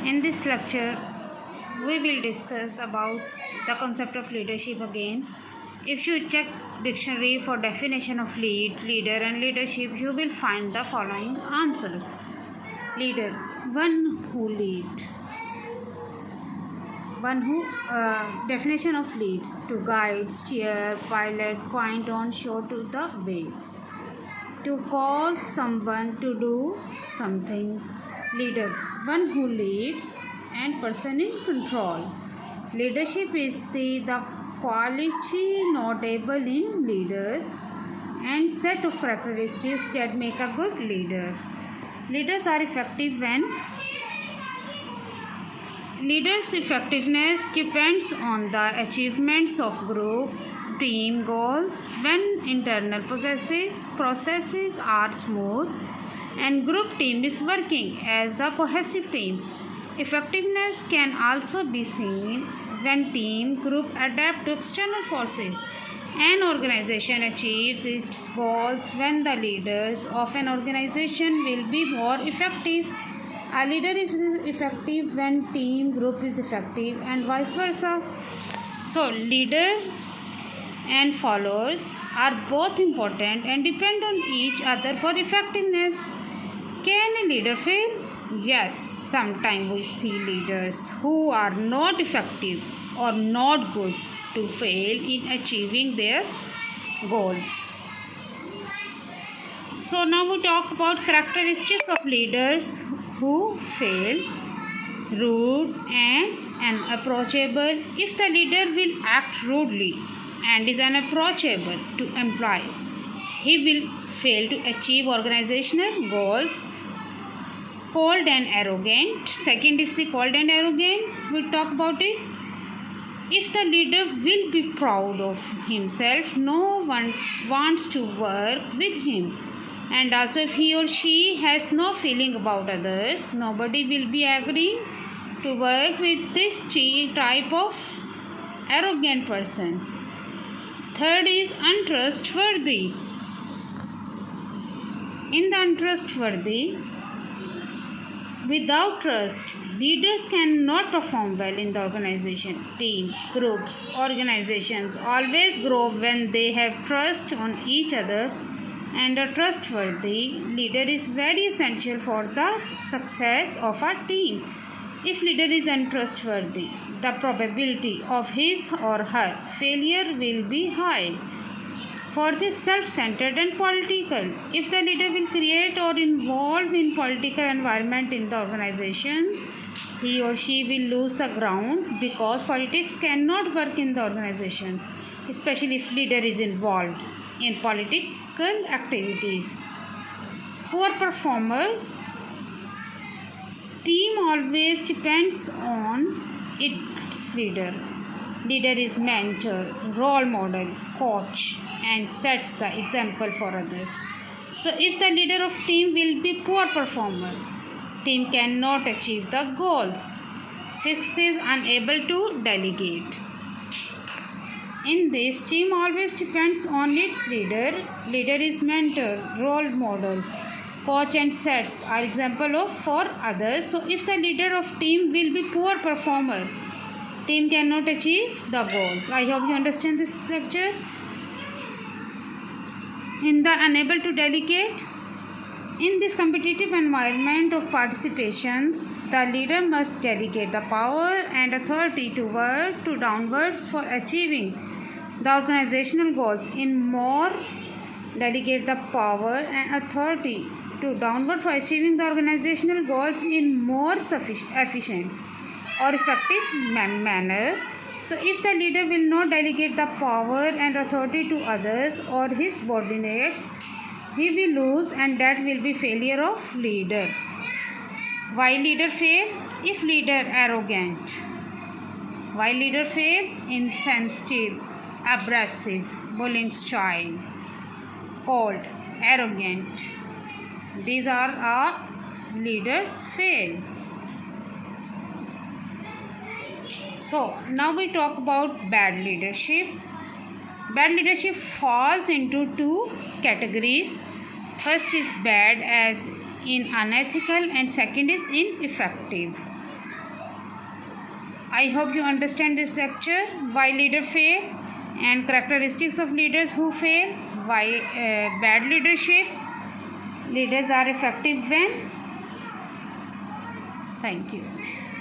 In this lecture, we will discuss about the concept of leadership again. If you check dictionary for definition of leader and leadership, you will find the following answers. Leader, one who lead. Definition of lead: to guide, steer, pilot, point on, show to the way. To cause someone to do something. Leader, one who leads and person in control. Leadership is the quality notable in leaders and set of characteristics that make a good leader. Leaders are effective when leaders' effectiveness depends on the achievements of group team goals when internal processes are smooth and group team is working as a cohesive team. Effectiveness can also be seen when team group adapt to external forces. An organization achieves its goals when the leaders of an organization will be more effective. A leader is effective when team group is effective and vice versa. So leader and followers are both important and depend on each other for effectiveness. Can a leader fail? Yes, sometimes we see leaders who are not effective or not good to fail in achieving their goals. So now we talk about characteristics of leaders who fail. Rude and unapproachable. If the leader will act rudely and is unapproachable to employee, he will fail to achieve organizational goals. Cold and arrogant. Second is the cold and arrogant. We'll talk about it. If the leader will be proud of himself, no one wants to work with him. And also if he or she has no feeling about others, nobody will be agreeing to work with this type of arrogant person. Third is untrustworthy. In the untrustworthy, without trust, leaders cannot perform well in the organization. Teams, groups, organizations always grow when they have trust on each other, and a trustworthy leader is very essential for the success of a team. If leader is untrustworthy, the probability of his or her failure will be high. Fourth is self-centered and political. If the leader will create or involve in political environment in the organization, he or she will lose the ground because politics cannot work in the organization, especially if leader is involved in political activities. Poor performers. Team always depends on its leader. Leader is mentor, role model, coach, and sets the example for others. So if the leader of team will be poor performer, team cannot achieve the goals. Sixth is unable to delegate. In this, team always depends on its leader. Leader is mentor, role model, coach, and sets are example of for others. So if the leader of team will be poor performer, team cannot achieve the goals. I hope you understand this lecture. In the unable to delegate, in this competitive environment of participations, the leader must delegate the power and authority to work to downwards for achieving the organizational goals. In more, delegate the power and authority to downward for achieving the organizational goals in more efficient or effective manner. So if the leader will not delegate the power and authority to others or his subordinates, he will lose, and that will be failure of leader. Why leader fail? If leader arrogant. Why leader fail? Insensitive, abrasive, bullying style, cold, arrogant. These are leaders fail. So now we talk about bad leadership. Bad leadership falls into two categories. First is bad as in unethical, and second is ineffective. I hope you understand this lecture. Why leader fail and characteristics of leaders who fail. Why bad leadership. Leaders are effective when. Thank you.